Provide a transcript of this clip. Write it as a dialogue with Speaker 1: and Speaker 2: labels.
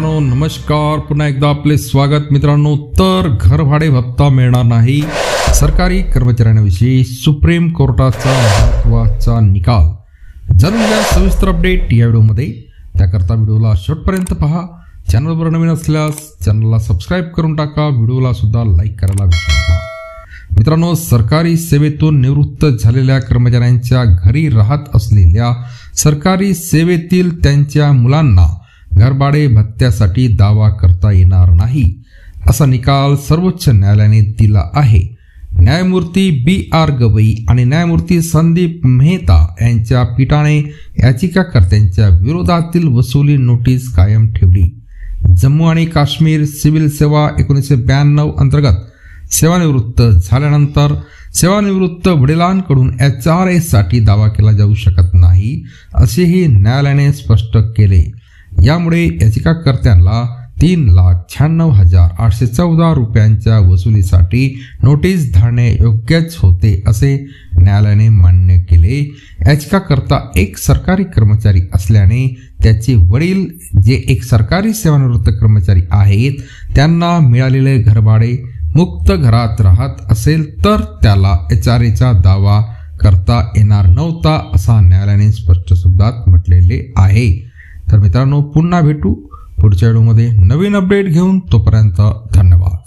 Speaker 1: मित्रांनो नमस्कार, पुन्हा एकदा आपले स्वागत। मित्रांनो, तर घर भाडे भत्ता मिळणार नाही, सरकारी कर्मचाऱ्यांविषयी सुप्रीम कोर्टाचा महत्त्वाचा निकाल। जाणून घ्या सविस्तर अपडेट या व्हिडिओमध्ये। त्याकरता व्हिडिओला शेवटपर्यंत पहा। चॅनलवर नवीन असल्यास चॅनलला सबस्क्राइब करून टाका, व्हिडिओला सुद्धा लाईक करायला विसरू नका। मित्रांनो, सरकारी सेवेतून निवृत्त झालेल्या कर्मचाऱ्यांच्या घरी राहत असलेल्या सरकारी सेवेतील त्यांच्या मुलांना घरभाडे भत्त्यासाठी दावा करता येणार नाही, असा निकाल सर्वोच्च न्यायालयाने दिला आहे। न्यायमूर्ती BR गवई आणि न्यायमूर्ती संदीप मेहता यांच्या पीठाने याचिकाकर्त्यांच्या विरोधातील वसुली नोटीस कायम ठेवली। जम्मू आणि काश्मीर सिव्हिल सेवा 1992 अंतर्गत सेवानिवृत्त झाल्यानंतर सेवानिवृत्त वडिलांकडून HRA साठी दावा केला जाऊ शकत नाही, असेही न्यायालयाने स्पष्ट केले। यामुळे याचिकाकर्त्यांना 3,96,814 रुपयांच्या वसुलीसाठी नोटीस धाडणे योग्यच होते, असे न्यायालयाने मान्य केले। याचिकाकर्ता एक सरकारी कर्मचारी असल्याने त्याचे वडील जे एक सरकारी सेवानिवृत्त कर्मचारी आहेत त्यांना मिळालेले घरभाडे मुक्त घरात राहत असेल तर त्याला HRAचा दावा करता येणार नव्हता, असा न्यायालयाने स्पष्ट शब्दात म्हटलेले आहे। तर मित्रांनो, पुन्हा भेटू पुढच्या व्हिडिओमध्ये नवीन अपडेट घेऊन। तोपर्यंत धन्यवाद।